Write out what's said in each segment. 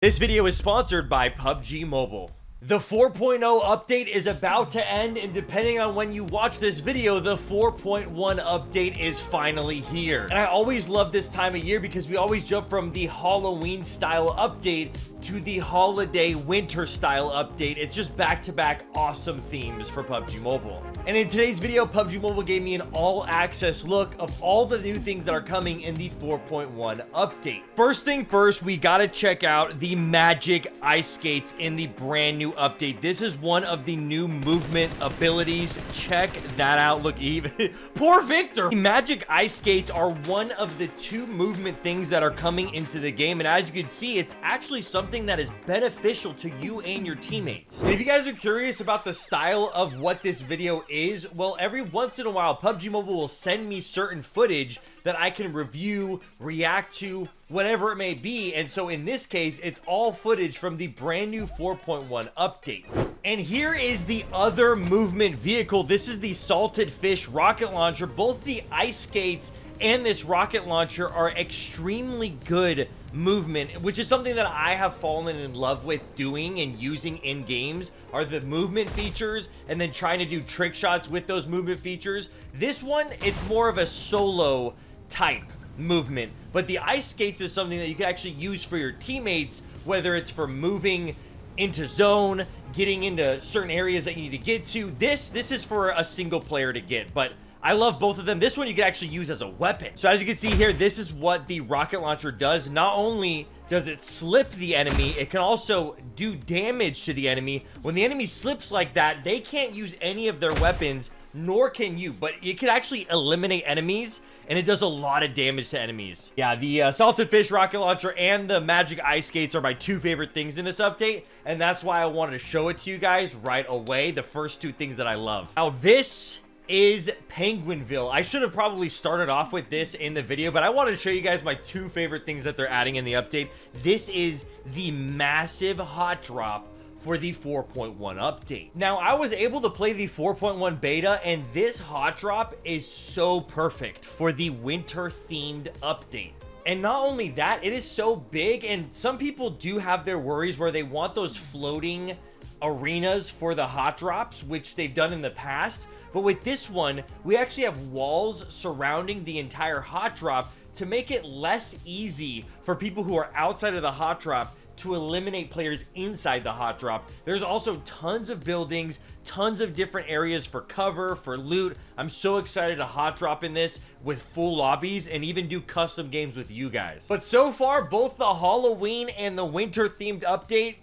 This video is sponsored by PUBG Mobile. The 4.0 update is about to end, and depending on when you watch this video, the 4.1 update is finally here. And I always love this time of year because we always jump from the Halloween style update to the holiday winter style update. It's just back-to-back awesome themes for PUBG Mobile. And in today's video, PUBG Mobile gave me an all-access look of all the new things that are coming in the 4.1 update. First thing first, we gotta check out the magic ice skates in the brand new update. This is one of the new movement abilities. Check that out. Look, even poor Victor. The magic ice skates are one of the two movement things that are coming into the game, and as you can see, it's actually something that is beneficial to you and your teammates. And if you guys are curious about the style of what this video is, well, every once in a while PUBG Mobile will send me certain footage that I can review, react to, whatever it may be. And so in this case, it's all footage from the brand new 4.1 update. And here is the other movement vehicle. This is the Salted Fish rocket launcher. Both the ice skates and this rocket launcher are extremely good movement, which is something that I have fallen in love with doing and using in games, are the movement features and then trying to do trick shots with those movement features. This one, it's more of a solo type movement, but the ice skates is something that you can actually use for your teammates, whether it's for moving into zone, getting into certain areas that you need to get to. This is for a single player to get, but I love both of them. This one you can actually use as a weapon. So as you can see here, this is what the rocket launcher does. Not only does it slip the enemy, it can also do damage to the enemy. When the enemy slips like that, they can't use any of their weapons, nor can you, but it can actually eliminate enemies, and it does a lot of damage to enemies. Yeah, the Salted Fish rocket launcher and the magic ice skates are my two favorite things in this update, and that's why I wanted to show it to you guys right away, the first two things that I love. Now this is Penguinville. I should have probably started off with this in the video, but I wanted to show you guys my two favorite things that they're adding in the update. This is the massive hot drop for the 4.1 update. Now, I was able to play the 4.1 beta, and this hot drop is so perfect for the winter themed update. And not only that, it is so big, and some people do have their worries where they want those floating arenas for the hot drops, which they've done in the past. But with this one, we actually have walls surrounding the entire hot drop to make it less easy for people who are outside of the hot drop to eliminate players inside the hot drop. There's also tons of buildings, tons of different areas for cover, for loot. I'm so excited to hot drop in this with full lobbies and even do custom games with you guys. But so far, both the Halloween and the winter themed update,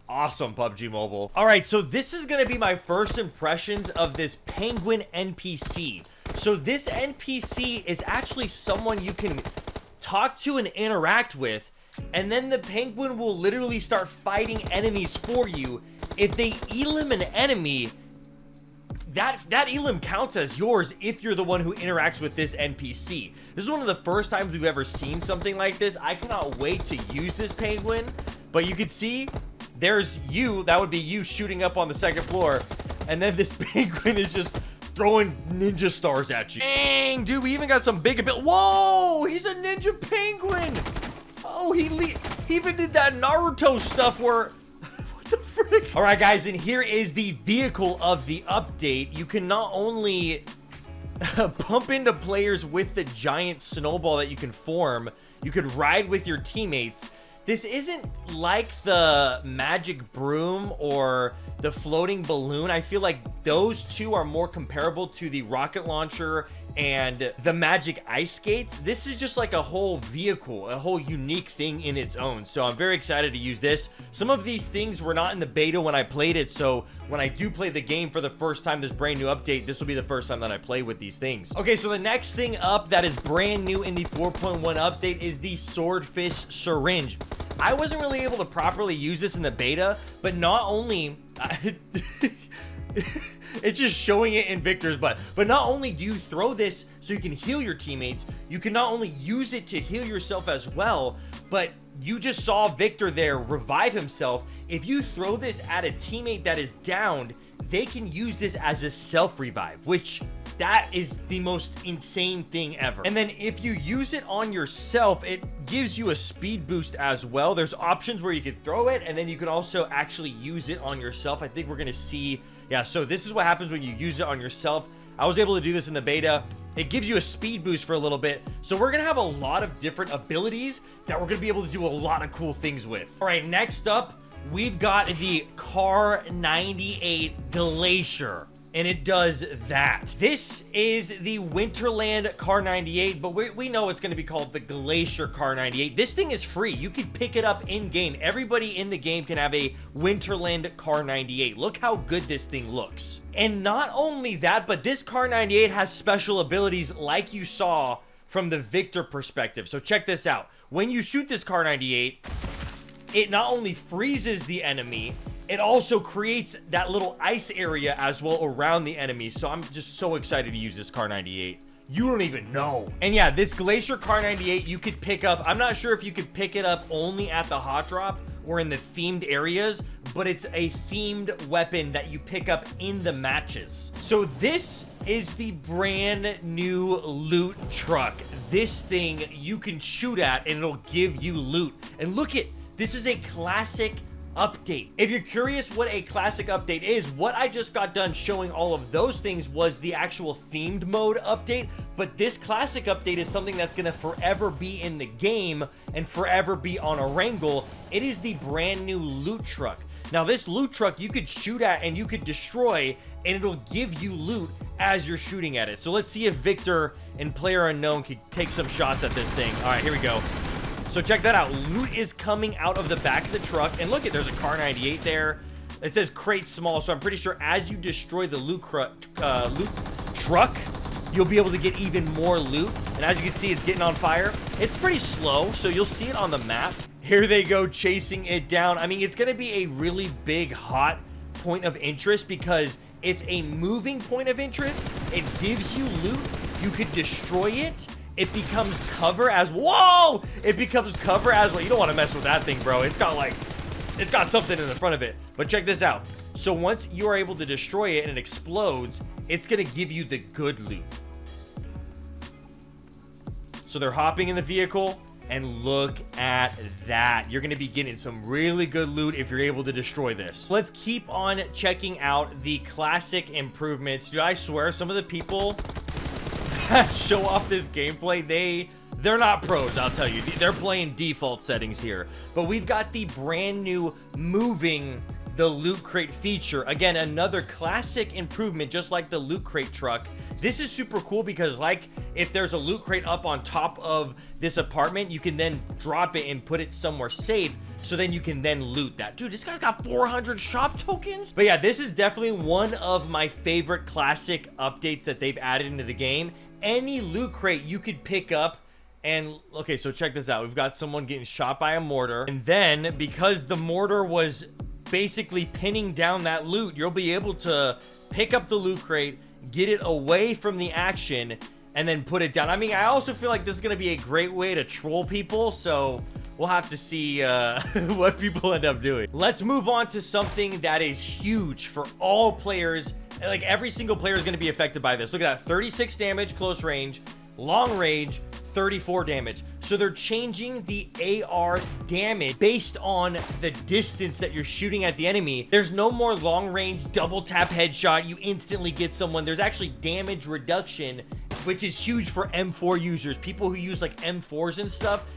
awesome, PUBG Mobile. All right, so this is gonna be my first impressions of this Penguin NPC. So this NPC is actually someone you can talk to and interact with, and then the penguin will literally start fighting enemies for you. If they elim an enemy, that elim counts as yours if you're the one who interacts with this NPC. This is one of the first times we've ever seen something like this. I cannot wait to use this penguin, but you can see there's you, that would be you shooting up on the second floor, and then this penguin is just throwing ninja stars at you. Dang, dude, we even got some big ability. Whoa, he's a ninja penguin. Oh, he even did that Naruto stuff where, what the frick? All right, guys, and here is the vehicle of the update. You can not only bump into players with the giant snowball that you can form, you could ride with your teammates. This isn't like the magic broom or the floating balloon. I feel like those two are more comparable to the rocket launcher and the magic ice skates. This is just like a whole vehicle, a whole unique thing in its own. So I'm very excited to use this. Some of these things were not in the beta when I played it, so when I do play the game for the first time, this brand new update, this will be the first time that I play with these things. Okay, so the next thing up that is brand new in the 4.1 update is the Swordfish syringe. I wasn't really able to properly use this in the beta, but not only it's just showing it in Victor's butt, but not only do you throw this so you can heal your teammates, you can not only use it to heal yourself as well, but you just saw Victor there revive himself. If you throw this at a teammate that is downed, they can use this as a self revive, which that is the most insane thing ever. And then if you use it on yourself, it gives you a speed boost as well. There's options where you could throw it, and then you can also actually use it on yourself. I think we're gonna see, yeah, so this is what happens when you use it on yourself. I was able to do this in the beta. It gives you a speed boost for a little bit. So we're gonna have a lot of different abilities that we're gonna be able to do a lot of cool things with. All right, next up, we've got the Kar98 Glacier, and it does that. This is the Winterland Kar98, but we know it's going to be called the GLACIER Kar98. This thing is free. You can pick it up in game. Everybody in the game can have a Winterland Kar98. Look how good this thing looks. And not only that, but this Kar98 has special abilities like you saw from the Victor perspective. So check this out. When you shoot this Kar98, it not only freezes the enemy, it also creates that little ice area as well around the enemy. So I'm just so excited to use this Kar98. You don't even know. And yeah, this GLACIER Kar98 you could pick up. I'm not sure if you could pick it up only at the hot drop or in the themed areas, but it's a themed weapon that you pick up in the matches. So this is the brand new loot truck. This thing you can shoot at and it'll give you loot. And look at, this is a classic update. If you're curious what a classic update is, what I just got done showing all of those things was the actual themed mode update, but this classic update is something that's gonna forever be in the game and forever be on a wrangle. It is the brand new loot truck. Now this loot truck you could shoot at and you could destroy, and it'll give you loot as you're shooting at it. So let's see if Victor and Player Unknown can take some shots at this thing. All right, here we go. So check that out. Loot is coming out of the back of the truck. And look, there's a Kar98 there. It says crate small. So I'm pretty sure as you destroy the loot truck, you'll be able to get even more loot. And as you can see, it's getting on fire. It's pretty slow, so you'll see it on the map. Here they go chasing it down. I mean, it's going to be a really big, hot point of interest because it's a moving point of interest. It gives you loot. You could destroy it. It becomes cover as, whoa! It becomes cover as well. You don't want to mess with that thing, bro. It's got something in the front of it. But check this out. So once you are able to destroy it and it explodes, it's going to give you the good loot. So they're hopping in the vehicle, and look at that. You're going to be getting some really good loot if you're able to destroy this. Let's keep on checking out the classic improvements. Dude, I swear some of the people show off this gameplay, they're not pros, I'll tell you. They're playing default settings here. But we've got the brand new moving the loot crate feature. Again, another classic improvement, just like the loot crate truck. This is super cool because, like, if there's a loot crate up on top of this apartment, you can then drop it and put it somewhere safe, so then you can then loot that. Dude, this guy's got 400 shop tokens. But yeah, this is definitely one of my favorite classic updates that they've added into the game. Any loot crate you could pick up. And okay, so check this out. We've got someone getting shot by a mortar, and then because the mortar was basically pinning down that loot, you'll be able to pick up the loot crate, get it away from the action, and then put it down. I mean, I also feel like this is going to be a great way to troll people, so we'll have to see what people end up doing. Let's move on to something that is huge for all players. Like, every single player is going to be affected by this. Look at that, 36 damage close range, long range, 34 damage. So they're changing the AR damage based on the distance that you're shooting at the enemy. There's no more long range double tap headshot. You instantly get someone. There's actually damage reduction, which is huge for M4 users. People who use like M4s and stuff,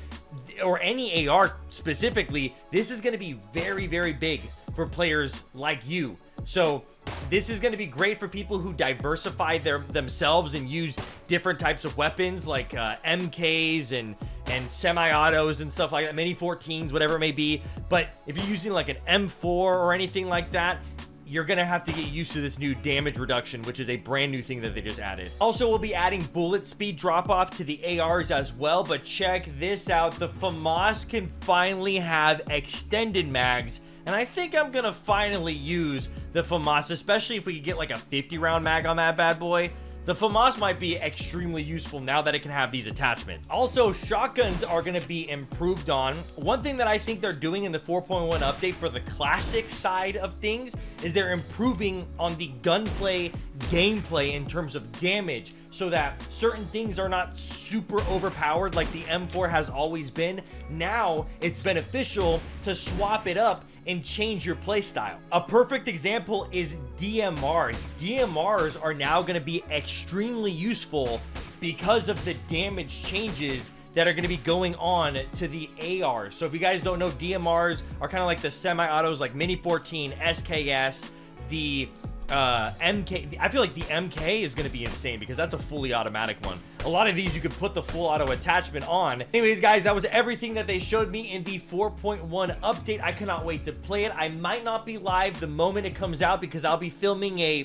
or any AR specifically. This is going to be very, very big for players like you. So this is going to be great for people who diversify themselves and use different types of weapons like MKs and semi-autos and stuff like that, mini 14s, whatever it may be. But if you're using like an M4 or anything like that, you're going to have to get used to this new damage reduction, which is a brand new thing that they just added. Also, we'll be adding bullet speed drop-off to the ARs as well, but check this out. The FAMAS can finally have extended mags, and I think I'm going to finally use the FAMAS, especially if we could get like a 50-round mag on that bad boy. the FAMAS might be extremely useful now that it can have these attachments. Also, shotguns are going to be improved on. One thing that I think they're doing in the 4.1 update for the classic side of things is they're improving on the gunplay gameplay in terms of damage, so that certain things are not super overpowered like the M4 has always been. Now it's beneficial to swap it up and change your playstyle. A perfect example is DMRs. DMRs are now going to be extremely useful because of the damage changes that are going to be going on to the ARs. So if you guys don't know, DMRs are kind of like the semi-autos like Mini 14, SKS, the MK. I feel like the MK is going to be insane because that's a fully automatic one. A lot of these you could put the full auto attachment on. Anyways, guys, that was everything that they showed me in the 4.1 update. I cannot wait to play it. I might not be live the moment it comes out because I'll be filming a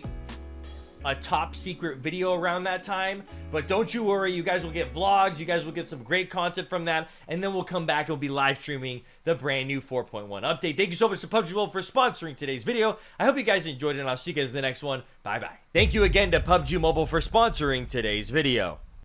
top secret video around that time, but don't you worry, you guys will get vlogs, you guys will get some great content from that, and then we'll come back and we'll be live streaming the brand new 4.1 update. Thank you so much to PUBG Mobile for sponsoring today's video. I hope you guys enjoyed it, and I'll see you guys in the next one. Bye bye. Thank you again to PUBG Mobile for sponsoring today's video.